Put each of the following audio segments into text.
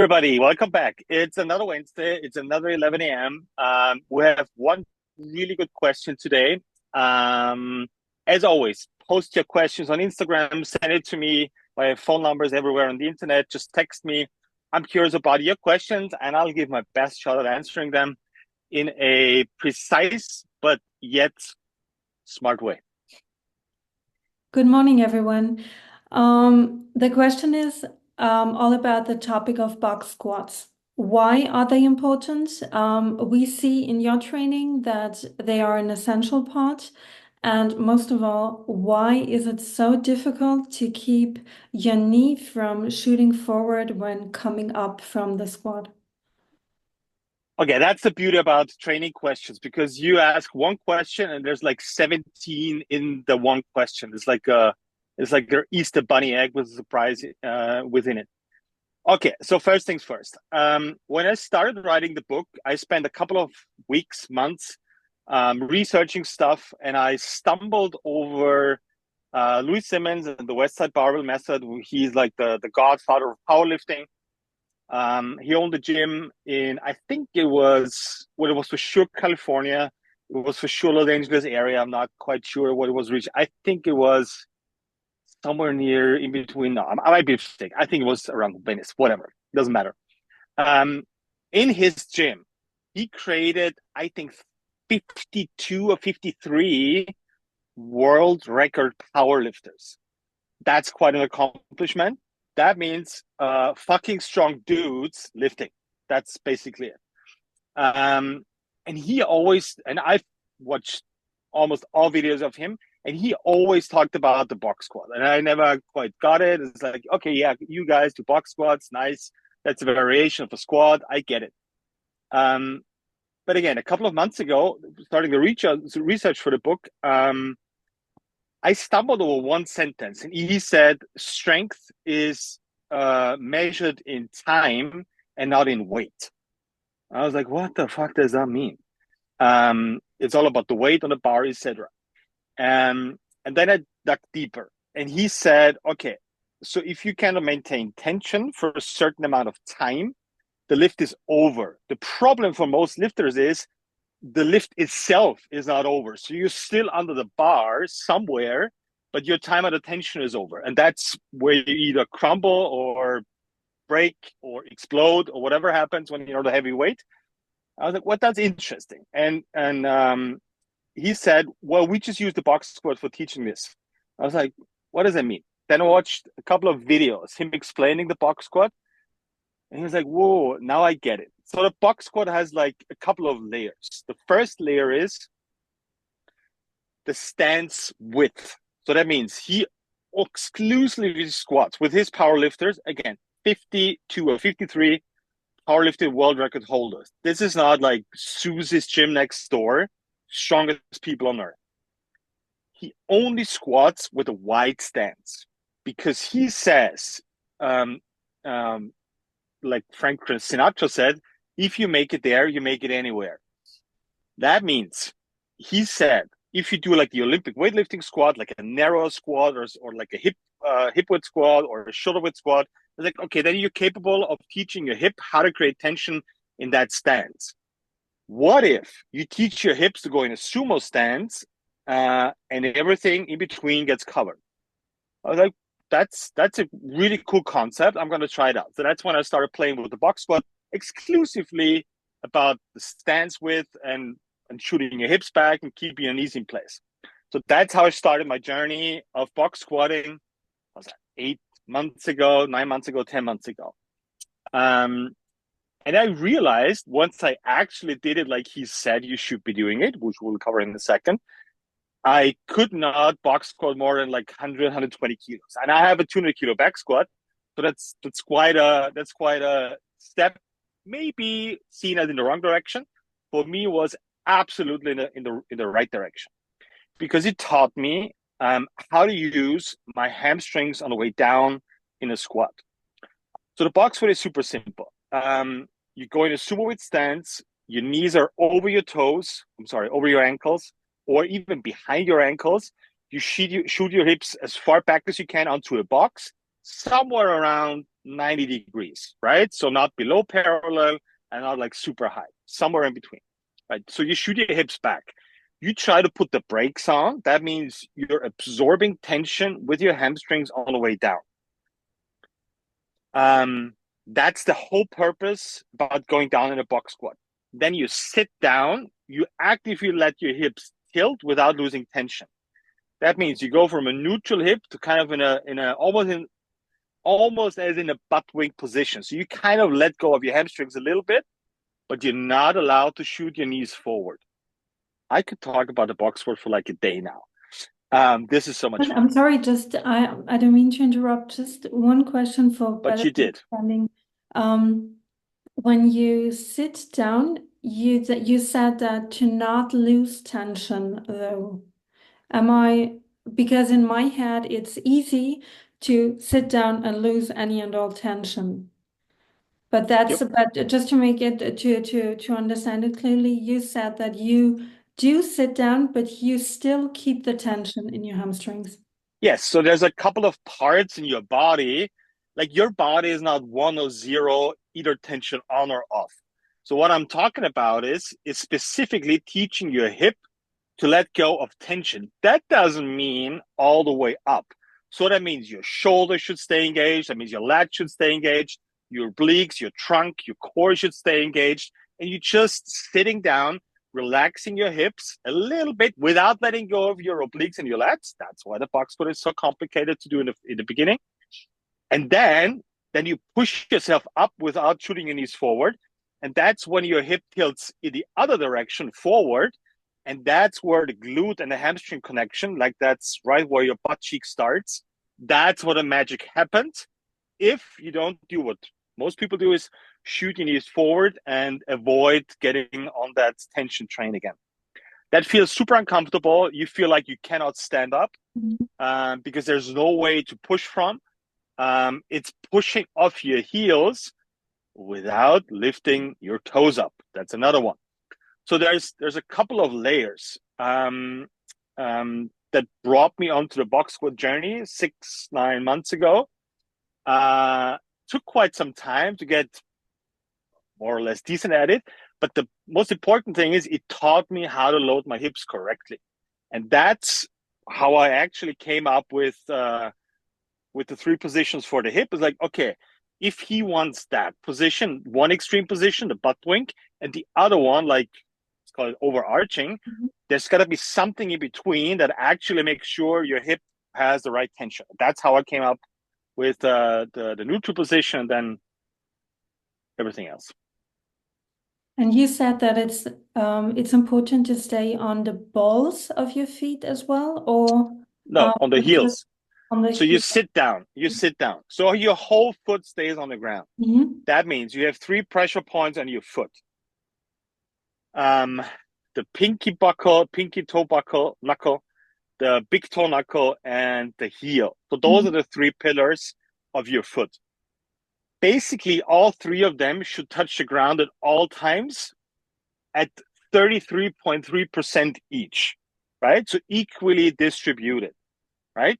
Everybody, welcome back. It's another Wednesday. It's another 11 a.m. We have one really good question today. Um, as always, post your questions on Instagram, send it to me. My phone number is everywhere on the internet. Just text me. I'm curious about your questions, and I'll give my best shot at answering them in a precise but yet smart way. Good morning, everyone. The question is all about the topic of box squats. Why are they important? We see in your training that they are an essential part. And most of all, why is it so difficult to keep your knee from shooting forward when coming up from the squat? Okay, that's the beauty about training questions because you ask one question and there's like 17 in the one question. It's like their Easter bunny egg with a surprise within it. Okay, so first things first. When I started writing the book, I spent a couple of weeks, months researching stuff, and I stumbled over Louis Simmons and the West Side Barbell Method. He's like the godfather of powerlifting. He owned a gym in, I think it was for sure California. It was for sure Los Angeles area. I'm not quite sure what it was reached. I think it was somewhere near in between. No, I might be mistaken. I think it was around Venice, whatever. Doesn't matter. Um, in his gym, he created, I think, 52 or 53 world record powerlifters. That's quite an accomplishment. That means fucking strong dudes lifting. That's basically it. Um, and he always, and I've watched almost all videos of him, and he always talked about the box squat. And I never quite got it. It's like, okay, yeah, you guys do box squats, nice. That's a variation of a squat. I get it. Um, but again, a couple of months ago, starting the research for the book, I stumbled over one sentence, and he said, strength is measured in time and not in weight. I was like, what the fuck does that mean? It's all about the weight on the bar, etc. And then I dug deeper, and he said, okay, so if you cannot maintain tension for a certain amount of time, the lift is over. The problem for most lifters is the lift itself is not over. So you're still under the bar somewhere, but your time at attention is over. And that's where you either crumble or break or explode or whatever happens when you're the heavy weight. I was like, well, that's interesting. And he said, well, we just use the box squat for teaching this. I was like, what does that mean? Then I watched a couple of videos, him explaining the box squat. And he was like, whoa, now I get it. So the box squat has like a couple of layers. The first layer is the stance width. So that means he exclusively squats with his power lifters. Again, 52 or 53 powerlifting world record holders. This is not like Susie's gym next door, strongest people on earth. He only squats with a wide stance because he says, um, um, like Frank Sinatra said, if you make it there, you make it anywhere. That means he said, if you do like the Olympic weightlifting squat, like a narrow squat or like a hip width squat or a shoulder width squat, it's like, okay, then you're capable of teaching your hip how to create tension in that stance. What if you teach your hips to go in a sumo stance and everything in between gets covered? I was like, that's a really cool concept. I'm going to try it out. So that's when I started playing with the box squat exclusively about the stance width and shooting your hips back and keeping your knees in place. So that's how I started my journey of box squatting. Was that 8 months ago, 9 months ago, 10 months ago? Um, and I realized once I actually did it like he said you should be doing it, which we'll cover in a second, I could not box squat more than like 100, 120 kilos. And I have a 200 kilo back squat. So that's quite a step, maybe seen as in the wrong direction. For me, was absolutely in the right direction because it taught me how to use my hamstrings on the way down in a squat. So the box squat is super simple. You go in a sumo width stance. Your knees are over your toes. I'm sorry, over your ankles, or even behind your ankles. You shoot your hips as far back as you can onto a box, somewhere around 90 degrees, right? So not below parallel and not like super high, somewhere in between, right? So you shoot your hips back. You try to put the brakes on. That means you're absorbing tension with your hamstrings all the way down. That's the whole purpose about going down in a box squat. Then you sit down, you actively let your hips tilt without losing tension. That means you go from a neutral hip to kind of in a almost as in a butt wing position. So you kind of let go of your hamstrings a little bit, but you're not allowed to shoot your knees forward. I could talk about the box squat for like a day now. This is so much fun. I'm sorry, just I don't mean to interrupt. Just one question for But better you did. understanding. Um, when you sit down, you said that to not lose tension, though. Am I, because in my head it's easy to sit down and lose any and all tension. But Yep. just to make it to understand it clearly, you said that you do sit down, but you still keep the tension in your hamstrings. Yes. So there's a couple of parts in your body. Like your body is not one or zero, either tension on or off. So what I'm talking about is specifically teaching your hip to let go of tension. That doesn't mean all the way up. So that means your shoulder should stay engaged. That means your lat should stay engaged. Your obliques, your trunk, your core should stay engaged. And you just sitting down, relaxing your hips a little bit without letting go of your obliques and your lats. That's why the box squat is so complicated to do in the beginning. And then you push yourself up without shooting your knees forward. And that's when your hip tilts in the other direction forward. And that's where the glute and the hamstring connection, like that's right where your butt cheek starts. That's where the magic happens. If you don't do what most people do is shoot your knees forward and avoid getting on that tension train again. That feels super uncomfortable. You feel like you cannot stand up Mhm. because there's no way to push from. It's pushing off your heels without lifting your toes up. That's another one. So there's a couple of layers that brought me onto the box squat journey 9 months ago. Took quite some time to get more or less decent at it, but the most important thing is it taught me how to load my hips correctly, and that's how I actually came up with the three positions for the hip. Is like, okay, if he wants that position, one extreme position, the butt wink, and the other one, like it's called overarching, Mhm. there's got to be something in between that actually makes sure your hip has the right tension. That's how I came up with the neutral position, and then everything else. And you said that it's important to stay on the balls of your feet as well, or No, on the just heels. on the So you heel. sit down. You sit down. So your whole foot stays on the ground. Mhm. That means you have three pressure points on your foot. Um, the pinky buckle, pinky toe buckle, knuckle, the big toe knuckle, and the heel. So those are Mhm. the three pillars of your foot. Basically, all three of them should touch the ground at all times at 33.3% each, right? So equally distributed, right?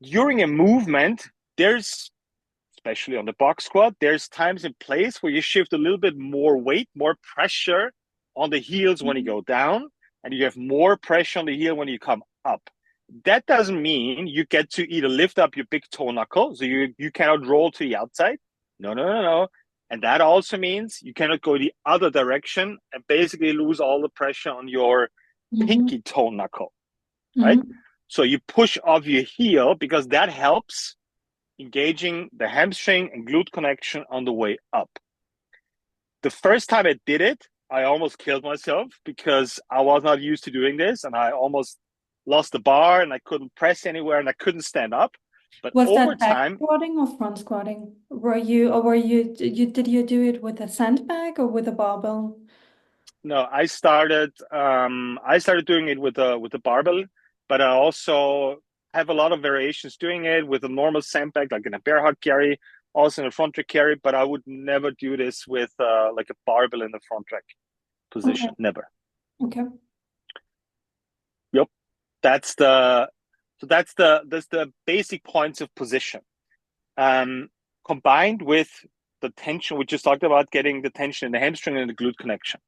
During a movement, there's, especially on the box squat, there's times in place where you shift a little bit more weight, more pressure on the heels when you Mhm. go down, and you have more pressure on the heel when you come up. That doesn't mean you get to either lift up your big toe knuckle, so you cannot roll to the outside. No, no, no, no. And that also means you cannot go the other direction and basically lose all the pressure on your Mhm. pinky toe knuckle, right? Mhm. So you push off your heel because that helps engaging the hamstring and glute connection on the way up. The first time I did it, I almost killed myself because I was not used to doing this and I almost lost the bar and I couldn't press anywhere and I couldn't stand up. But Was over that back time, squatting or front squatting? Were you did you do it with a sandbag or with a barbell? no, I started doing it with a barbell, but I also have a lot of variations doing it with a normal sandbag, like in a bear hug carry, also in a front rack carry. But I would never do this with like a barbell in the front rack Okay, position. Never. okay. Yep. That's the that's the basic points of position. Um, combined with the tension we just talked about, getting the tension in the hamstring and the glute connection.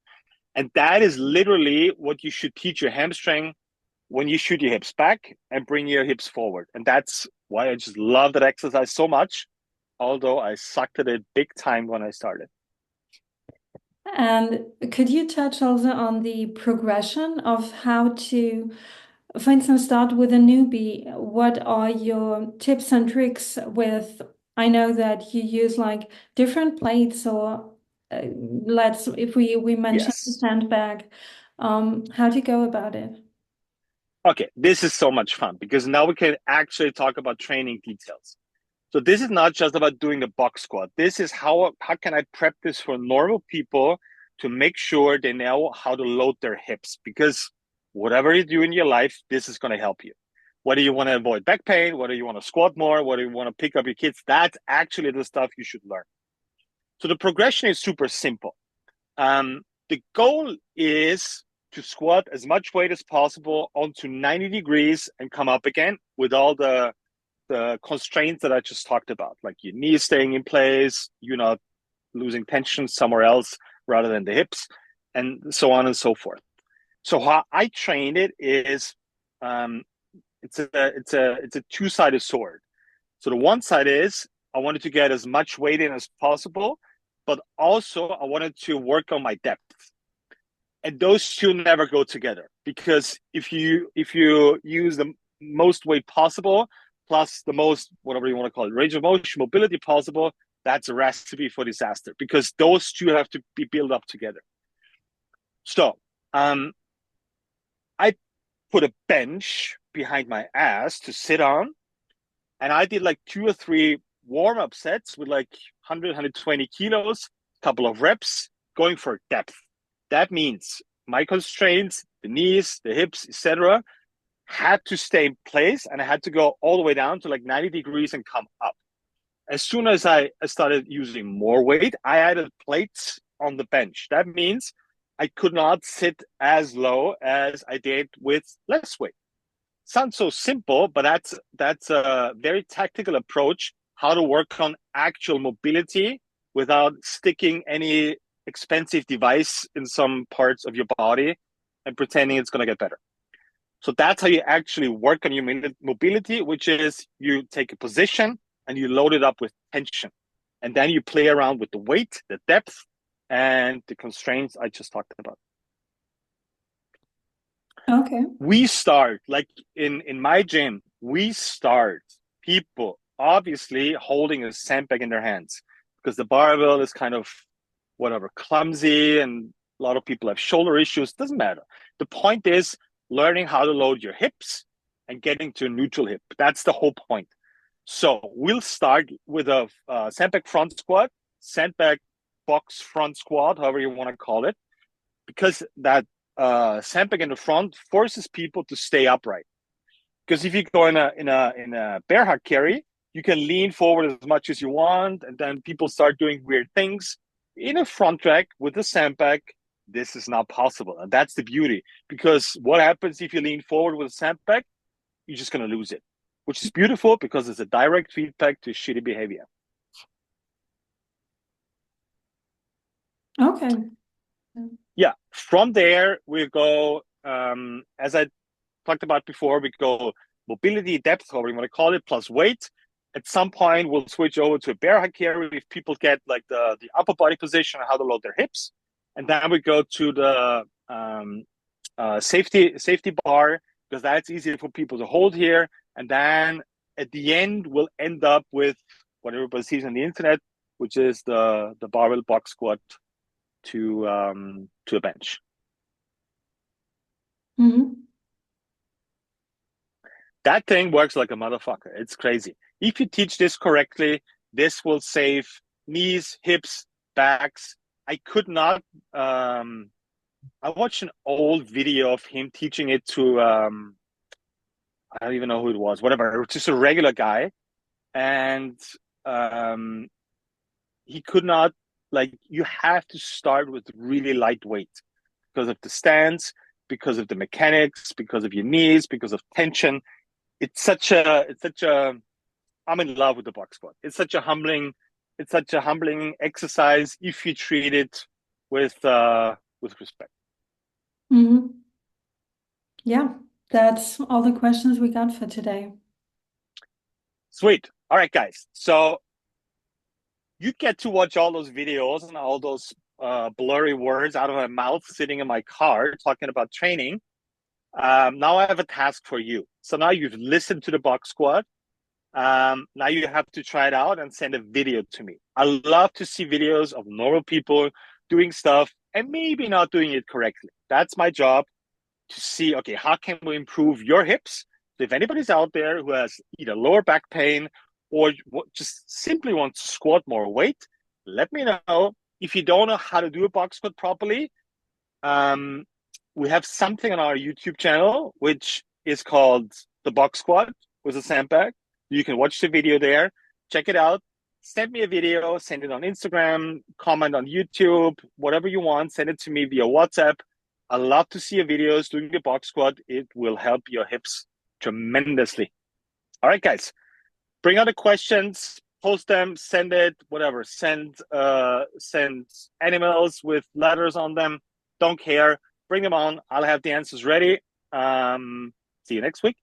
And that is literally what you should teach your hamstring when you shoot your hips back and bring your hips forward. And that's why I just love that exercise so much, although I sucked at it big time when I started. And could you touch also on the progression of how to, for instance, start with a newbie? What are your tips and tricks with, I know that you use like different plates or if we mention the Yes. sandbag, how do you go about it? Okay, this is so much fun because now we can actually talk about training details. So this is not just about doing the box squat. This is how can I prep this for normal people to make sure they know how to load their hips, because whatever you do in your life, this is going to help you. Whether you want to avoid back pain, whether you want to squat more, whether you want to pick up your kids, that's actually the stuff you should learn. So the progression is super simple. The goal is to squat as much weight as possible onto 90 degrees and come up again with all the constraints that I just talked about, like your knees staying in place, you're not losing tension somewhere else rather than the hips, and so on and so forth. So how I train it is, it's a two-sided sword. So the one side is I wanted to get as much weight in as possible, but also I wanted to work on my depth. And those two never go together, because if you use the most weight possible plus the most, whatever you want to call it, range of motion, mobility possible, that's a recipe for disaster, because those two have to be built up together. So I put a bench behind my ass to sit on, and I did like 2 or 3 warm-up sets with like 100, 120 kilos, couple of reps, going for depth. That means my constraints, the knees, the hips, etc., had to stay in place, and I had to go all the way down to like 90 degrees and come up. As soon as I started using more weight, I added plates on the bench. That means I could not sit as low as I did with less weight. Sounds so simple, but that's a very tactical approach how to work on actual mobility without sticking any expensive device in some parts of your body and pretending it's going to get better. So that's how you actually work on your mobility, which is you take a position and you load it up with tension. And then you play around with the weight, the depth, and the constraints I just talked about. Okay. We start, like in my gym, we start people obviously holding a sandbag in their hands, because the barbell is kind of whatever, clumsy, and a lot of people have shoulder issues. Doesn't matter. The point is learning how to load your hips and getting to a neutral hip. That's the whole point. So we'll start with a sandbag front squat, sandbag box front squat, however you want to call it, because that sandbag in the front forces people to stay upright. Because if you go in a bear hug carry, you can lean forward as much as you want, and then people start doing weird things. In a front rack with a sandbag, this is not possible, and that's the beauty. Because what happens if you lean forward with a sandbag? You're just going to lose it, which is beautiful because it's a direct feedback to shitty behavior. Okay. Yeah, from there we go, as I talked about before, we go mobility, depth, however you want to call it, plus weight. At some point, we'll switch over to a bear hug carry if people get like the upper body position and how to load their hips. And then we go to the safety bar, because that's easier for people to hold here. And then at the end, we'll end up with what everybody sees on the internet, which is the barbell box squat to a bench. Mm-hmm. That thing works like a motherfucker. It's crazy. If you teach this correctly, this will save knees, hips, backs. I could not. I watched an old video of him teaching it to. I don't even know who it was. Whatever, just a regular guy, and he could not. Like, you have to start with really lightweight because of the stance, because of the mechanics, because of your knees, because of tension. It's such a I'm in love with the box squat. It's such a humbling it's such a humbling exercise if you treat it with respect. Hmm. Yeah, that's all the questions we got for today. Sweet. All right, guys. So you get to watch all those videos and all those blurry words out of my mouth sitting in my car talking about training. Now I have a task for you. So now you've listened to the box squat. Now you have to try it out and send a video to me. I love to see videos of normal people doing stuff and maybe not doing it correctly. That's my job, to see, okay, how can we improve your hips? So if anybody's out there who has either lower back pain or just simply wants to squat more weight, let me know. If you don't know how to do a box squat properly, um, we have something on our YouTube channel, which is called the box squat with a sandbag. You can watch the video there, check it out. Send me a video, send it on Instagram, comment on YouTube, whatever you want. Send it to me via WhatsApp. I love to see your videos doing the box squat. It will help your hips tremendously. All right, guys, bring out the questions, post them, send it, whatever. Send animals with letters on them. Don't care. Bring them on. I'll have the answers ready. See you next week.